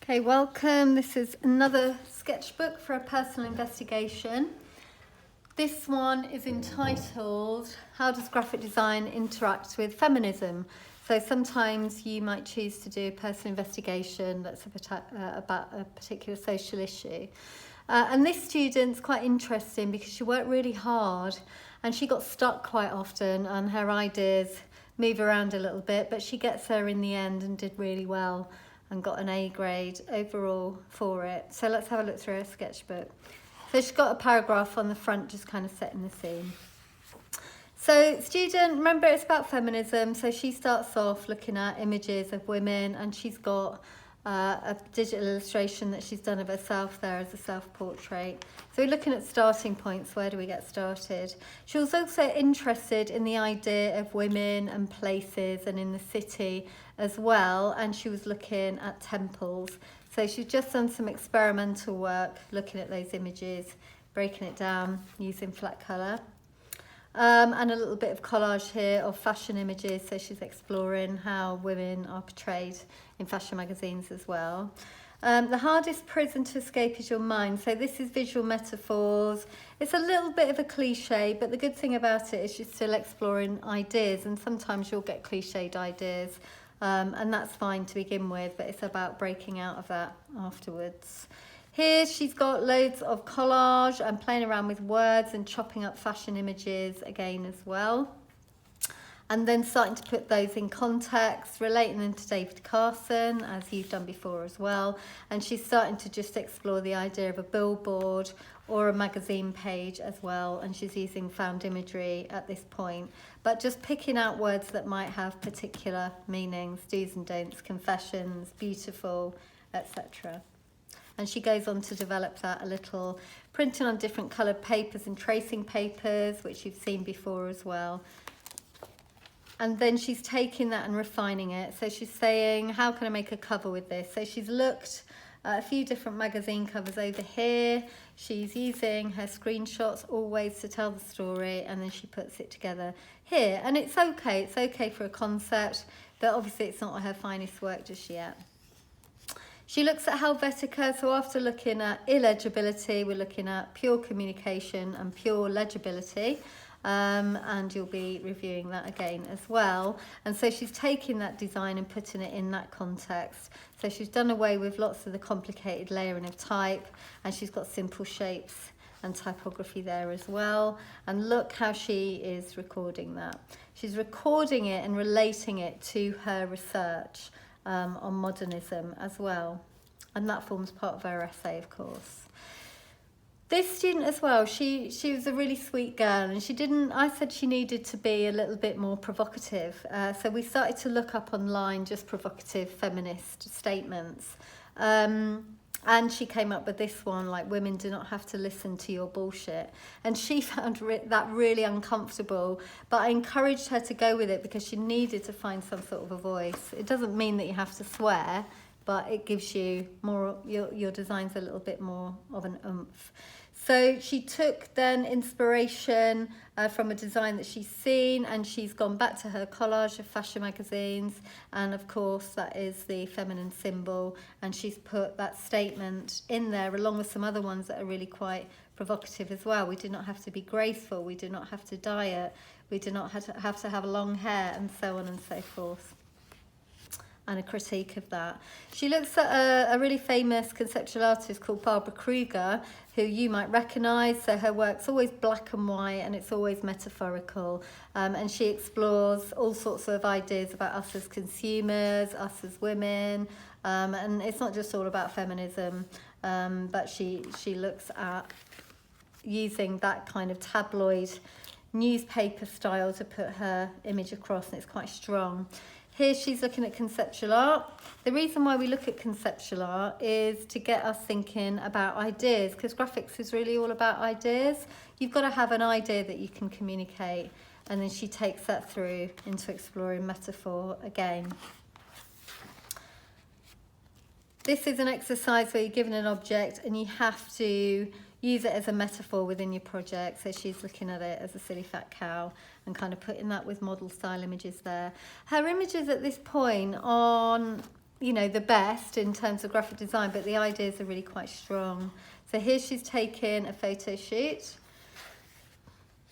Okay, welcome. This is another sketchbook for a personal investigation. This one is entitled, How Does Graphic Design Interact with Feminism? So sometimes you might choose to do a personal investigation that's about a particular social issue. And this student's quite interesting because she worked really hard and she got stuck quite often and her ideas move around a little bit, but she gets there in the end and did really well and got an A grade overall for it. So let's have a look through her sketchbook. So she's got a paragraph on the front just kind of setting the scene. So student, remember it's about feminism, so she starts off looking at images of women and she's got a digital illustration that she's done of herself there as a self-portrait. So we're looking at starting points. Where do we get started? She was also interested in the idea of women and places and in the city as well, and she was looking at temples. So she's just done some experimental work looking at those images, breaking it down using flat colour. And a little bit of collage here of fashion images, so she's exploring how women are portrayed in fashion magazines as well. The hardest prison to escape is your mind. So this is visual metaphors. It's a little bit of a cliche, but the good thing about it is you're still exploring ideas, and sometimes you'll get cliched ideas, and that's fine to begin with, but it's about breaking out of that afterwards. Here she's got loads of collage and playing around with words and chopping up fashion images again as well. And then starting to put those in context, relating them to David Carson, as you've done before as well. And she's starting to just explore the idea of a billboard or a magazine page as well. And she's using found imagery at this point, but just picking out words that might have particular meanings, do's and don'ts, confessions, beautiful, etc. And she goes on to develop that a little, printing on different coloured papers and tracing papers, which you've seen before as well. And then she's taking that and refining it. So she's saying, how can I make a cover with this? So she's looked at a few different magazine covers over here. She's using her screenshots always to tell the story, and then she puts it together here. And it's okay for a concept, but obviously it's not her finest work just yet. She looks at Helvetica, so after looking at illegibility, we're looking at pure communication and pure legibility, and you'll be reviewing that again as well. And so she's taking that design and putting it in that context. So she's done away with lots of the complicated layering of type, and she's got simple shapes and typography there as well. And look how she is recording that. She's recording it and relating it to her research on modernism as well, and that forms part of her essay, of course. This student as well, she was a really sweet girl, and I said she needed to be a little bit more provocative, so we started to look up online just provocative feminist statements, and she came up with this one, like, women do not have to listen to your bullshit. And she found that really uncomfortable, but I encouraged her to go with it because she needed to find some sort of a voice. It doesn't mean that you have to swear, but it gives you more, your design's a little bit more of an oomph. So she took then inspiration from a design that she's seen, and she's gone back to her collage of fashion magazines, and of course that is the feminine symbol, and she's put that statement in there along with some other ones that are really quite provocative as well. We do not have to be graceful, we do not have to diet, we do not have to have long hair, and so on and so forth. And a critique of that. She looks at a really famous conceptual artist called Barbara Kruger, who you might recognise. So her work's always black and white, and it's always metaphorical. And she explores all sorts of ideas about us as consumers, us as women. And it's not just all about feminism, but she looks at using that kind of tabloid newspaper style to put her image across, and it's quite strong. Here she's looking at conceptual art. The reason why we look at conceptual art is to get us thinking about ideas, because graphics is really all about ideas. You've got to have an idea that you can communicate, and then she takes that through into exploring metaphor again. This is an exercise where you're given an object and you have to use it as a metaphor within your project. So she's looking at it as a silly fat cow and kind of putting that with model style images there. Her images at this point on you know, the best in terms of graphic design, but the ideas are really quite strong. So here she's taken a photo shoot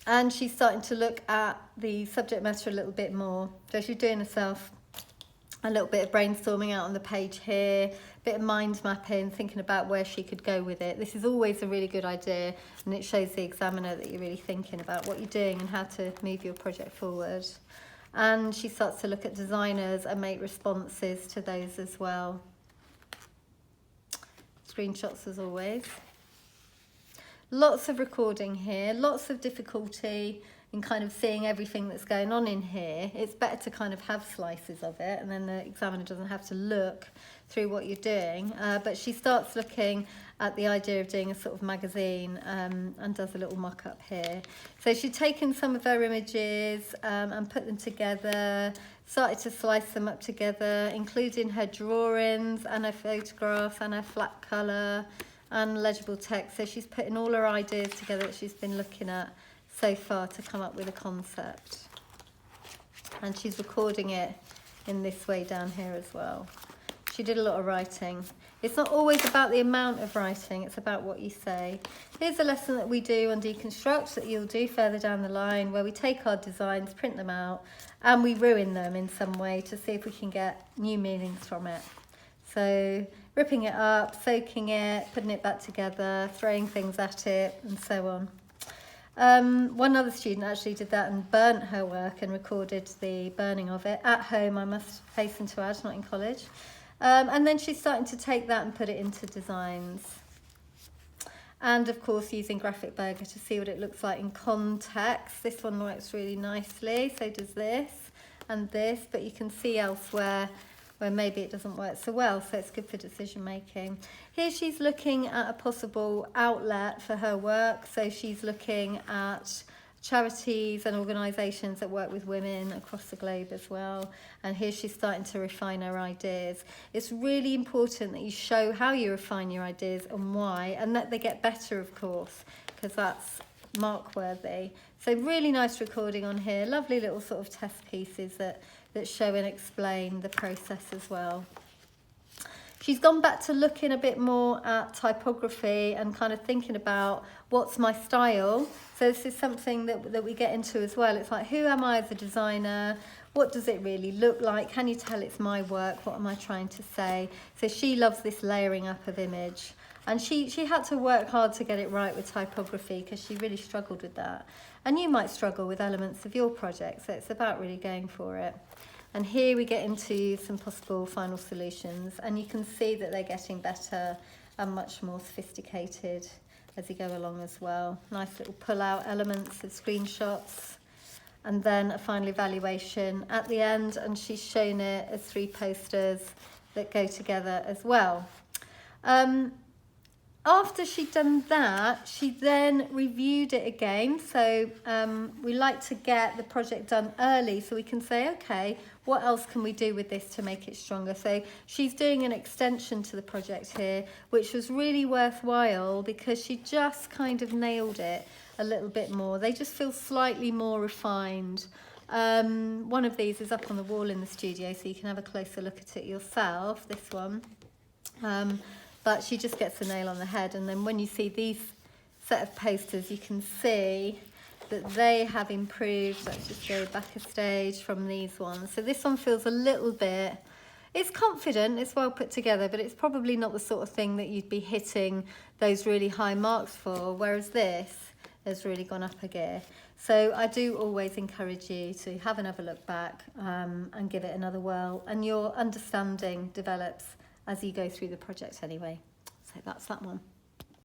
and she's starting to look at the subject matter a little bit more. So she's doing herself a little bit of brainstorming out on the page here, a bit of mind mapping, thinking about where she could go with it. This is always a really good idea, and it shows the examiner that you're really thinking about what you're doing and how to move your project forward. And she starts to look at designers and make responses to those as well. Screenshots as always. Lots of recording here, lots of difficulty in kind of seeing everything that's going on in here. It's better to kind of have slices of it, and then the examiner doesn't have to look through what you're doing. But she starts looking at the idea of doing a sort of magazine, and does a little mock-up here. So she'd taken some of her images and put them together, started to slice them up together, including her drawings and her photographs and her flat colour and legible text. So she's putting all her ideas together that she's been looking at so far to come up with a concept. And she's recording it in this way down here as well. She did a lot of writing. It's not always about the amount of writing, it's about what you say. Here's a lesson that we do on Deconstruct that you'll do further down the line, where we take our designs, print them out, and we ruin them in some way to see if we can get new meanings from it. So ripping it up, soaking it, putting it back together, throwing things at it, and so on. One other student actually did that and burnt her work and recorded the burning of it at home, I must hasten to add, not in college. And then she's starting to take that and put it into designs. And of course using Graphic Burger to see what it looks like in context. This one works really nicely, so does this and this, but you can see elsewhere where maybe it doesn't work so well, so it's good for decision making. Here she's looking at a possible outlet for her work, so she's looking at charities and organisations that work with women across the globe as well, and here she's starting to refine her ideas. It's really important that you show how you refine your ideas and why, and that they get better, of course, because that's mark worthy. So really nice recording on here, lovely little sort of test pieces that show and explain the process as well. She's gone back to looking a bit more at typography and kind of thinking about what's my style. So this is something that we get into as well. It's like, who am I as a designer? What does it really look like? Can you tell it's my work? What am I trying to say? So she loves this layering up of image. And she had to work hard to get it right with typography because she really struggled with that. And you might struggle with elements of your project, so it's about really going for it. And here we get into some possible final solutions, and you can see that they're getting better and much more sophisticated as you go along as well. Nice little pull-out elements of screenshots, and then a final evaluation at the end, and she's shown it as 3 posters that go together as well. After she'd done that, she then reviewed it again. So we like to get the project done early so we can say, okay, what else can we do with this to make it stronger? So she's doing an extension to the project here, which was really worthwhile because she just kind of nailed it a little bit more. They just feel slightly more refined. One of these is up on the wall in the studio, so you can have a closer look at it yourself, this one. But she just gets the nail on the head. And then when you see these set of posters, you can see that they have improved. Let's just go back a stage from these ones. So this one feels a little bit, it's confident, it's well put together, but it's probably not the sort of thing that you'd be hitting those really high marks for, whereas this has really gone up a gear. So I do always encourage you to have another look back and give it another whirl, and your understanding develops as you go through the project anyway. So that's that one.